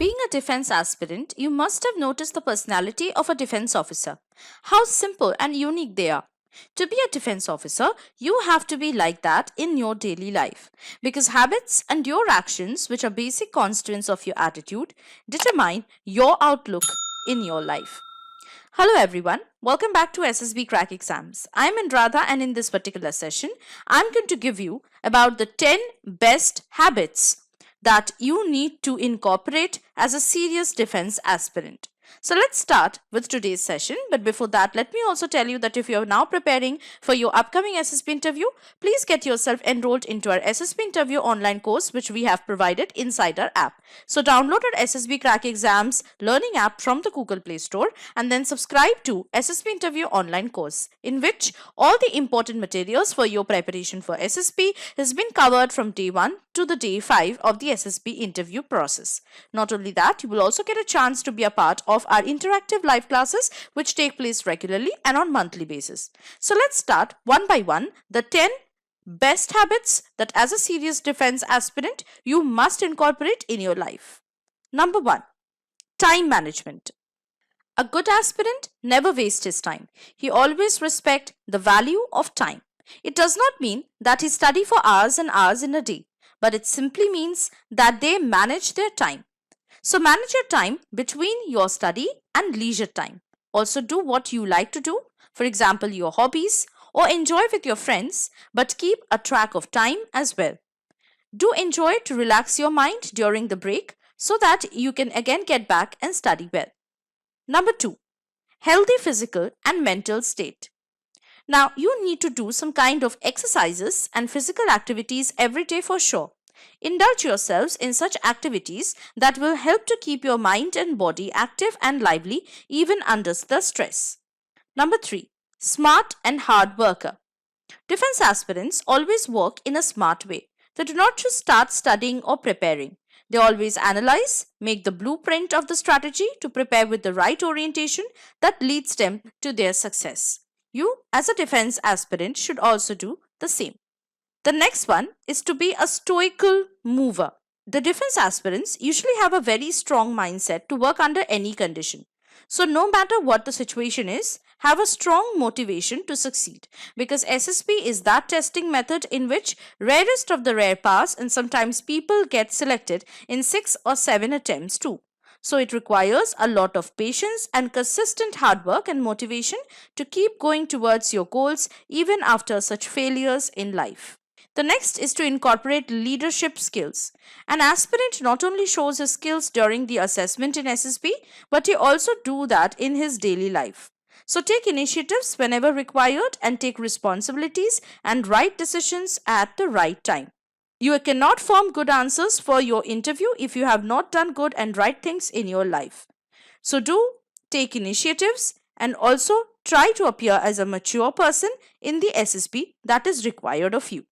Being a defense aspirant, you must have noticed the personality of a defense officer. How simple and unique they are. To be a defense officer, you have to be like that in your daily life because habits and your actions, which are basic constituents of your attitude, determine your outlook in your life. Hello everyone, welcome back to SSBCrack exams. I'm Andradha and in this particular session, I'm going to give you about the 10 best habits that you need to incorporate as a serious defense aspirant. So let's start with today's session. But before that, let me also tell you that if you're now preparing for your upcoming SSB interview, please get yourself enrolled into our SSB interview online course, which we have provided inside our app. So download our SSBCrack exams learning app from the Google Play Store and then subscribe to SSB interview online course, in which all the important materials for your preparation for SSB has been covered from day 1 to the day 5 of the SSB interview process. Not only that, you will also get a chance to be a part of our interactive live classes which take place regularly and on monthly basis. So let's start one by one the 10 best habits that as a serious defense aspirant you must incorporate in your life. Number 1. Time management. A good aspirant never wastes his time. He always respects the value of time. It does not mean that he study for hours and hours in a day, but it simply means that they manage their time. So manage your time between your study and leisure time. Also do what you like to do, for example your hobbies, or enjoy with your friends, but keep a track of time as well. Do enjoy to relax your mind during the break so that you can again get back and study well. Number 2. Healthy physical and mental state. Now you need to do some kind of exercises and physical activities every day for sure. Indulge yourselves in such activities that will help to keep your mind and body active and lively even under the stress. Number 3. Smart and hard worker. Defense aspirants always work in a smart way. They do not just start studying or preparing. They always analyze, make the blueprint of the strategy to prepare with the right orientation that leads them to their success. You, as a defense aspirant, should also do the same. The next one is to be a stoical mover. The defense aspirants usually have a very strong mindset to work under any condition. So no matter what the situation is, have a strong motivation to succeed, because SSB is that testing method in which rarest of the rare pass, and sometimes people get selected in 6 or 7 attempts too. So it requires a lot of patience and consistent hard work and motivation to keep going towards your goals even after such failures in life. The next is to incorporate leadership skills. An aspirant not only shows his skills during the assessment in SSB, but he also do that in his daily life. So take initiatives whenever required and take responsibilities and right decisions at the right time. You cannot form good answers for your interview if you have not done good and right things in your life. So do take initiatives and also try to appear as a mature person in the SSB that is required of you.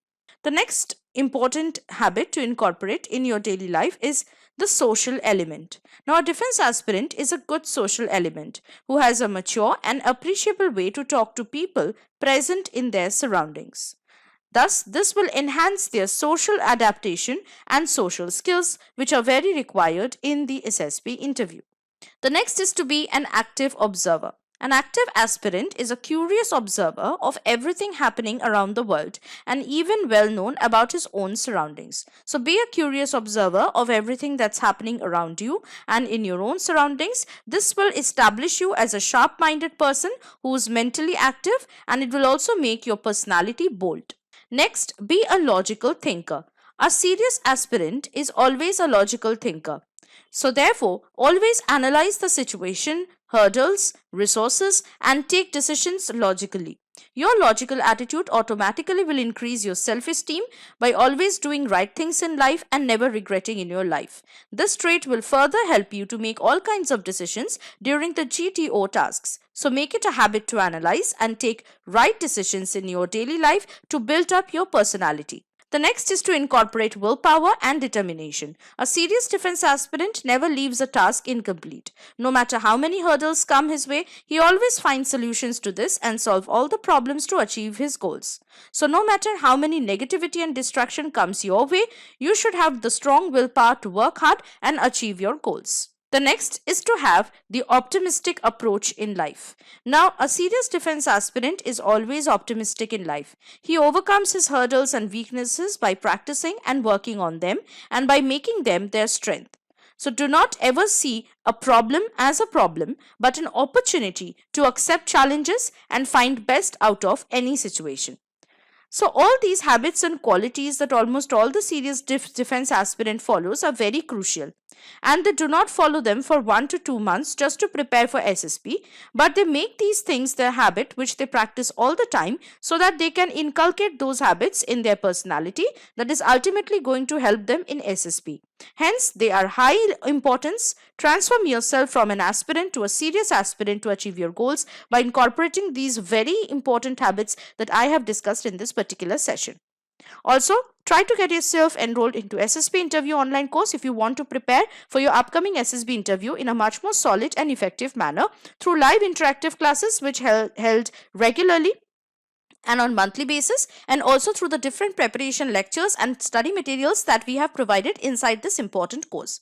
The next important habit to incorporate in your daily life is the social element. Now, a defense aspirant is a good social element who has a mature and appreciable way to talk to people present in their surroundings. Thus, this will enhance their social adaptation and social skills, which are very required in the SSB interview. The next is to be an active observer. An active aspirant is a curious observer of everything happening around the world and even well known about his own surroundings. So be a curious observer of everything that's happening around you and in your own surroundings. This will establish you as a sharp-minded person who is mentally active, and it will also make your personality bold. Next, be a logical thinker. A serious aspirant is always a logical thinker. So therefore, always analyze the situation, hurdles, resources, and take decisions logically. Your logical attitude automatically will increase your self-esteem by always doing right things in life and never regretting in your life. This trait will further help you to make all kinds of decisions during the GTO tasks. So make it a habit to analyze and take right decisions in your daily life to build up your personality. The next is to incorporate willpower and determination. A serious defense aspirant never leaves a task incomplete. No matter how many hurdles come his way, he always finds solutions to this and solve all the problems to achieve his goals. So no matter how many negativity and distraction comes your way, you should have the strong willpower to work hard and achieve your goals. The next is to have the optimistic approach in life. Now, a serious defense aspirant is always optimistic in life. He overcomes his hurdles and weaknesses by practicing and working on them and by making them their strength. So do not ever see a problem as a problem, but an opportunity to accept challenges and find best out of any situation. So all these habits and qualities that almost all the serious defense aspirant follows are very crucial, and they do not follow them for 1 to 2 months just to prepare for SSB, but they make these things their habit which they practice all the time so that they can inculcate those habits in their personality that is ultimately going to help them in SSB. Hence, they are high importance. Transform yourself from an aspirant to a serious aspirant to achieve your goals by incorporating these very important habits that I have discussed in this particular session. Also, try to get yourself enrolled into SSB interview online course if you want to prepare for your upcoming SSB interview in a much more solid and effective manner through live interactive classes which held regularly and on monthly basis, and also through the different preparation lectures and study materials that we have provided inside this important course.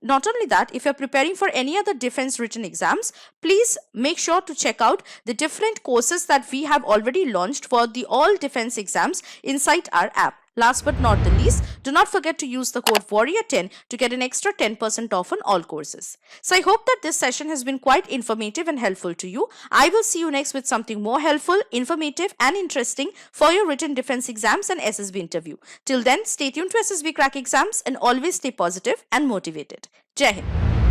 Not only that, if you are preparing for any other defense written exams, please make sure to check out the different courses that we have already launched for the all defense exams inside our app. Last but not the least, do not forget to use the code WARRIOR10 to get an extra 10% off on all courses. So I hope that this session has been quite informative and helpful to you. I will see you next with something more helpful, informative and interesting for your written defense exams and SSB interview. Till then, stay tuned to SSBCrack exams and always stay positive and motivated. Jai Hind.